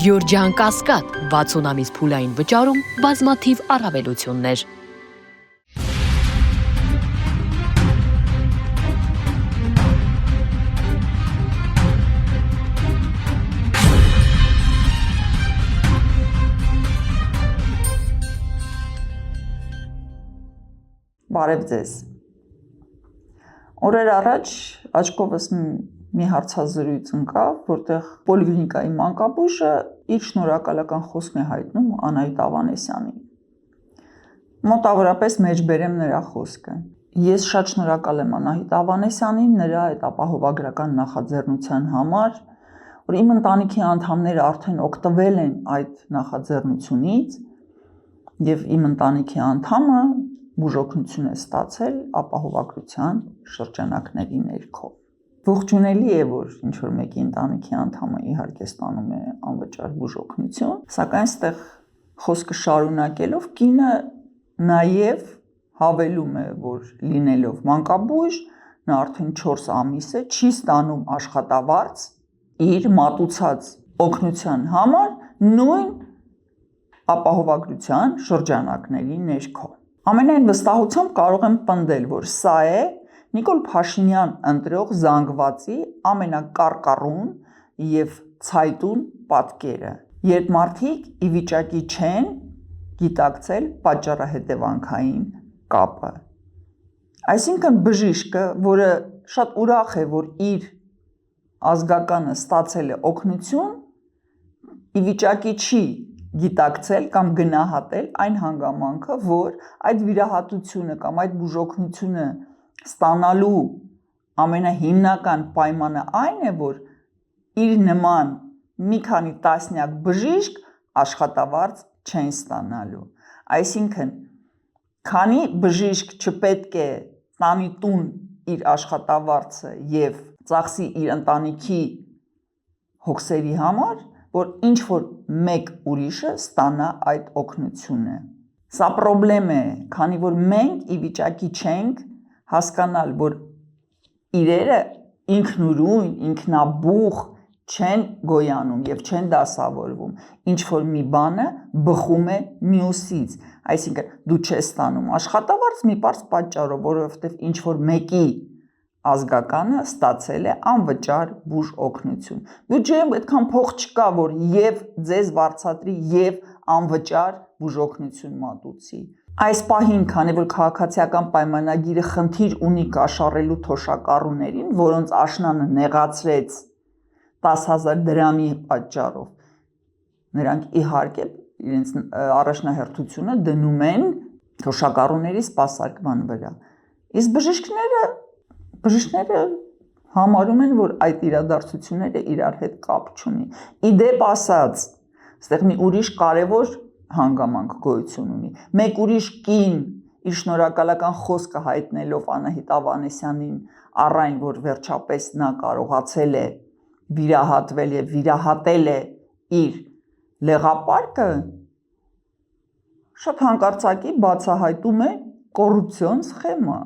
Գյորջյան Կասկադ 60 ամիս փուլային վճարում բազմաթիվ առավելություններ։ Բարև ձեզ։ Օրեր առաջ աչքովս մի հարցազրույց ընկավ, որտեղ պոլիկլինիկայի մանկաբույժը իր շնորհակալական խոսքն է հայտնում Անահիտ Ավանեսյանին։ Մոտավորապես մեջբերեմ նրա խոսքը։ Ես շատ շնորհակալ եմ Անահիտ Ավանեսյանին նրա այդ ապահովագրական նախաձեռնության համար, որ իմ ընտանիքի անդամները արդեն օգտվել են այդ նախաձեռնությունից եւ իմ ընտանիքի անդամը բուժօգնություն է ստացել ապահովագրության շրջանակների ներքո։ Ողջունելի է, որ ինչ-որ մեկի ընտանիքի անդամը իհարկե ստանում է անվճար բուժօգնություն, սակայն այստեղ խոսքը շարունակելով կինը նաև հավելում է, որ լինելով մանկաբույժ, նա արդեն 4 ամիս է չի ստանում աշխատավարձ իր մատուցած օգնության համար նույն ապահովագրության շրջանակների ներքո։ Ամենայն վստահությամբ կարող եմ պնդել, որ սա է Նիկոլ Փաշինյան ընտրող զանգվածի ամենակարկառուն եւ ցայտուն պատկերը, երբ մարդիկ ի վիճակի չեն գիտակցել պատճառահետևանքային կապը։ Այսինքն բժիշկը, որը շատ ուրախ է, որ իր ազգականը ստացել է օգնություն, ի վիճակի չի գիտակցել կամ գնահատել այն հանգամանքը, որ այդ վիրահատությունը կամ այդ բուժօգնությունը ստանալու ամենահիմնական պայմանը այն է, որ իր նման մի քանի տասնյակ բժիշկ աշխատավարձ չեն ստանալու։ Այսինքն, քանի բժիշկ չպետք է տանի տուն իր աշխատավարձը եւ ծախսի իր ընտանիքի հոգսերի համար, որ ինչ որ մեկ ուրիշը ստանա այդ օգնությունը։ Սա պրոբլեմ է, քանի որ մենք ի վիճակի չենք հասկանալ, որ իրերը ինքնուրույն, ինքնաբուխ չեն գոյանում եւ չեն դասավորվում։ Ինչ որ մի բանը բխում է մյուսից։ Այսինքն դու չես ստանում աշխատավարձ մի պարզ պատճառով, որովհետեւ ինչ որ մեկի ազգականը ստացել է անվճար բուժօգնություն։ Բյուջեում այդքան փող չկա, որ եւ ձեզ վարձատրի եւ անվճար բուժօգնություն մատուցի։ Այս պահին, քանի որ քաղաքացիական պայմանագիրը խնդիր ունի կաշառելու թոշակառուներին, որոնց աշնանը նեղացրեց 10,000 դրամի պատճառով, նրանք իհարկե իրենց առաջնահերթությունը դնում են թոշակառուների սպասարկման վրա։ Իսկ բժիշկները համարում են, որ այդ իրադարձությունները իրար հետ կապ չունի։ Իդեպ ասած, այստեղ մի ուրիշ կարևոր հանգամանք գոյություն ունի։ Մեկ ուրիշ կին իր շնորհակալական խոսքը հայտնելով Անահիտ Ավանեսյանին առ այն, որ վերջապես նա կարողացել է վիրահատվել եւ վիրահատել է իր լեղապարկը, շատ հանկարծակի բացահայտում է կոռուպցիոն սխեմա,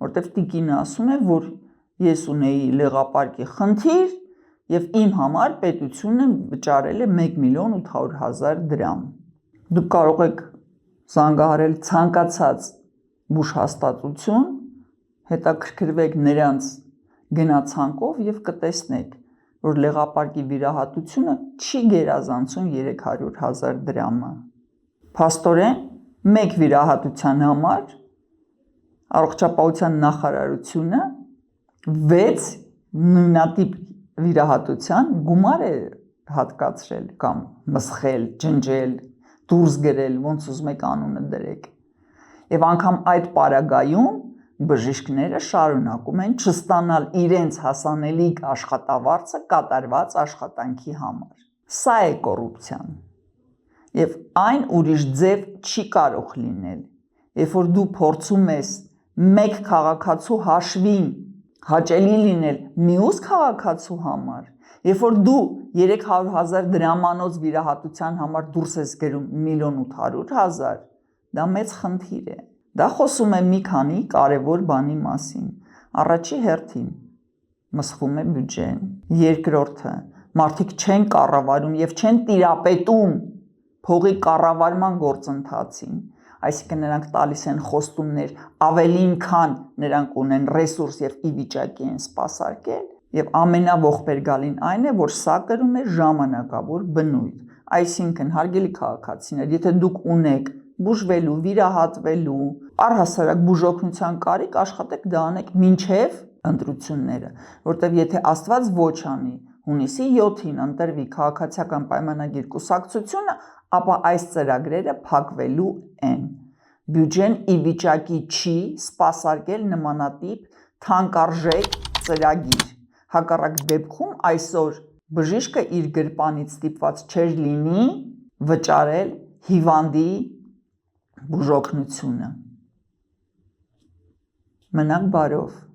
որտեղ տիկինը ասում է, որ ես ունեի լեղապարկի խնդիր եւ իմ համար պետությունը վճարել է 1,800,000 դրամ։ Դուք կարող եք զանգահարել ցանկացած բուժհաստատություն, հետաքրքրվեք նրանց գնացանկով եւ կտեսնեք, որ լեղապարկի վիրահատությունը չի գերազանցում 300,000 դրամը։ Փաստորեն, մեկ վիրահատության համար առողջապահության նախարարությունը 6 նույնատիպ վիրահատության գումար է հատկացրել կամ մսխել, ջնջել, դուրս գրել, ոնց ուզում եք անունը դրեք։ Եվ անգամ այդ պարագայում բժիշկները շարունակում են չստանալ իրենց հասանելիք աշխատավարձը կատարված աշխատանքի համար։ Սա է կոռուպցիան։ Եվ այն ուրիշ ձև չի կարող լինել։ Երբ որ դու փորձում ես մեկ քաղաքացու հաշվին հաճելի լինել մյուս քաղաքացու համար, երբ որ դու 300,000 դրամանոց վիրահատության համար դուրս ես գրում 1,800,000, դա մեծ խնդիր է։ Դա խոսում է մի քանի կարևոր բանի մասին։ Առաջի հերթին մսխում է բյուջեն, երկրորդը մարդիկ չեն կառավարում եւ չեն տիրապետում փողի կառավարման գործընթացին, այսինքն նրանք տալիս են խոստումներ ավելին, քան նրանք ունեն ռեսուրս եւ ի վիճակի են սպասարկել, եւ ամենաողբերգալին այն է, որ սա կրում է ժամանակավոր բնույթ, այսինքն հարգելի քաղաքացիներ, եթե դուք ունեք բուժվելու, վիրահատվելու, առհասարակ բուժօգնության կարիք, աշխատեք դա անեք մինչև ընտրությունները, որտեվ եթե Աստված ոչ անի, հունիսի 7-ին ընտրվի քաղաքացիական պայմանագիր կուսակցությունը, ապա այս ծրագրերը փակվելու են։ Բյուջեն ի վիճակի չի սպասարկել նմանատիպ թանկարժեք ծրագիր։ Հակառակ դեպքում այսօր բժիշկը իր գրպանից ստիպված չէր լինի վճարել հիվանդի բուժօգնությունը։ Մնաք բարով։